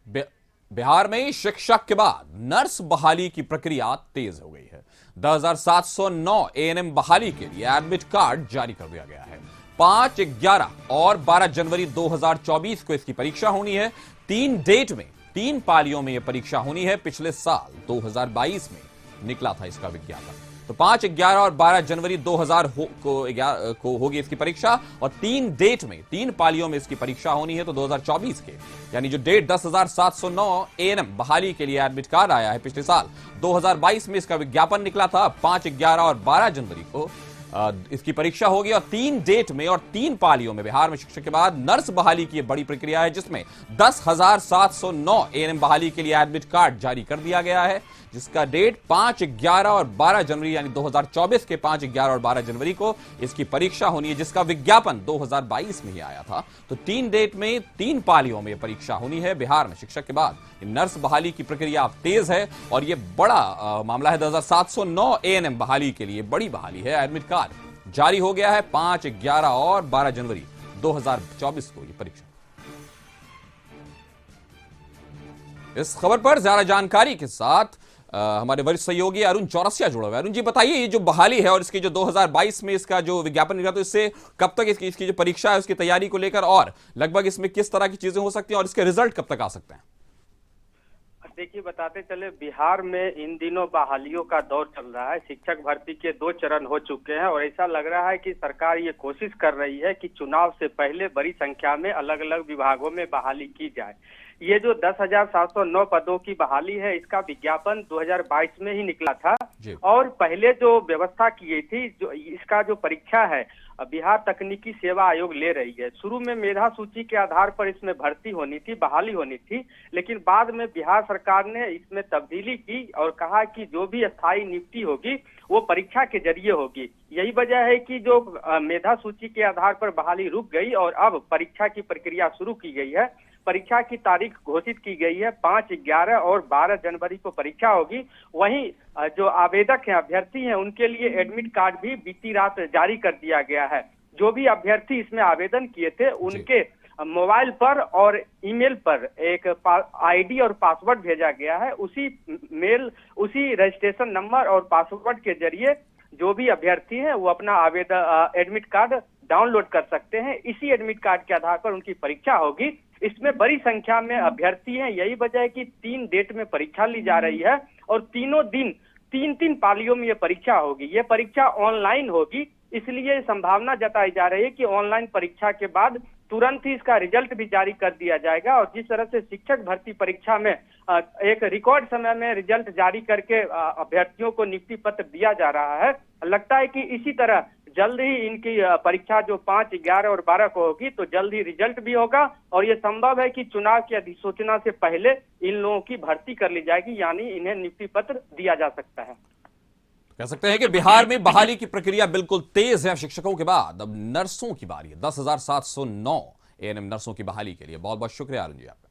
बि- बिहार में शिक्षक के बाद नर्स बहाली की प्रक्रिया तेज हो गई है। 10,709 एएनएम बहाली के लिए एडमिट कार्ड जारी कर दिया गया है। 5, 11 और 12 जनवरी 2024 को इसकी परीक्षा होनी है। 3 डेट में 3 पालियों में यह परीक्षा होनी है। पिछले साल 2022 में निकला था इसका विज्ञापन। तो 5, 11 और 12 जनवरी 2000 को होगी इसकी परीक्षा और 3 डेट में 3 पालियों में इसकी परीक्षा होनी है। तो 2024 के यानी जो डेट 10,709 एएनएम बहाली के लिए एडमिट कार्ड आया है पिछले साल 2022 में इसका विज्ञापन निकला था। 5, 11 और 12 जनवरी को इसकी परीक्षा होगी और 3 डेट में और 3 पालियों में बिहार में शिक्षक के बाद नर्स बहाली की बड़ी प्रक्रिया है, जिसमें 10,709 एएनएम बहाली के लिए एडमिट कार्ड जारी कर दिया गया है, जिसका डेट 5, 11 और 12 जनवरी यानी 2024 के 5, 11 और 12 जनवरी को इसकी परीक्षा होनी है, जिसका विज्ञापन 2022 में ही आया था। तो 3 डेट में 3 पालियों में परीक्षा होनी है। बिहार में शिक्षक के बाद नर्स बहाली की प्रक्रिया अब तेज है और यह बड़ा मामला है। 10,709 एएनएम बहाली के लिए बड़ी बहाली है। एडमिट कार्ड जारी हो गया है। 5, 11 और 12 जनवरी 2024 को यह परीक्षा। इस खबर पर ज्यादा जानकारी के साथ हमारे वरिष्ठ सहयोगी अरुण चौरसिया जुड़े हुए। अरुण जी, बताइए, ये जो बहाली है और इसकी जो 2022 में इसका जो विज्ञापन निकला, तो इससे कब तक इसकी जो परीक्षा है उसकी तैयारी को लेकर और लगभग इसमें किस तरह की चीजें हो सकती हैं और इसके रिजल्ट कब तक आ सकते हैं? देखिए, बताते चले, बिहार में इन दिनों बहालियों का दौर चल रहा है। शिक्षक भर्ती के 2 चरण हो चुके हैं और ऐसा लग रहा है कि सरकार ये कोशिश कर रही है कि चुनाव से पहले बड़ी संख्या में अलग अलग विभागों में बहाली की जाए। ये जो 10,709 पदों की बहाली है, इसका विज्ञापन 2022 में ही निकला था और पहले जो व्यवस्था की गई थी, जो इसका जो परीक्षा है बिहार तकनीकी सेवा आयोग ले रही है। शुरू में मेधा सूची के आधार पर इसमें भर्ती होनी थी, बहाली होनी थी, लेकिन बाद में बिहार सरकार ने इसमें तब्दीली की और कहा कि जो भी स्थायी नियुक्ति होगी वो परीक्षा के जरिए होगी। यही वजह है कि जो मेधा सूची के आधार पर बहाली रुक गई और अब परीक्षा की प्रक्रिया शुरू की गई है। परीक्षा की तारीख घोषित की गई है। 5, 11 और 12 जनवरी को परीक्षा होगी। वहीं जो आवेदक हैं, अभ्यर्थी हैं, उनके लिए एडमिट कार्ड भी बीती रात जारी कर दिया गया है। जो भी अभ्यर्थी इसमें आवेदन किए थे उनके मोबाइल पर और ईमेल पर एक आईडी और पासवर्ड भेजा गया है। उसी मेल, उसी रजिस्ट्रेशन नंबर और पासवर्ड के जरिए जो भी अभ्यर्थी हैं वो अपना आवेदन एडमिट कार्ड डाउनलोड कर सकते हैं। इसी एडमिट कार्ड के आधार पर उनकी परीक्षा होगी। इसमें बड़ी संख्या में अभ्यर्थी हैं। यही वजह है कि 3 डेट में परीक्षा ली जा रही है और तीनों दिन 3-3 पालियों में ये परीक्षा होगी। ये परीक्षा ऑनलाइन होगी, इसलिए संभावना जताई जा रही है कि ऑनलाइन परीक्षा के बाद तुरंत ही इसका रिजल्ट भी जारी कर दिया जाएगा। और जिस तरह से शिक्षक भर्ती परीक्षा में एक रिकॉर्ड समय में रिजल्ट जारी करके अभ्यर्थियों को नियुक्ति पत्र दिया जा रहा है, लगता है कि इसी तरह जल्द ही इनकी परीक्षा जो 5, 11 और 12 को होगी, तो जल्द ही रिजल्ट भी होगा और ये संभव है कि चुनाव की अधिसूचना से पहले इन लोगों की भर्ती कर ली जाएगी, यानी इन्हें नियुक्ति पत्र दिया जा सकता है। कह सकते हैं कि बिहार में बहाली की प्रक्रिया बिल्कुल तेज है। शिक्षकों के बाद अब नर्सों की बारी है। 10,709 एएनएम नर्सों की बहाली के लिए बहुत बहुत शुक्रिया अरुण जी आपका।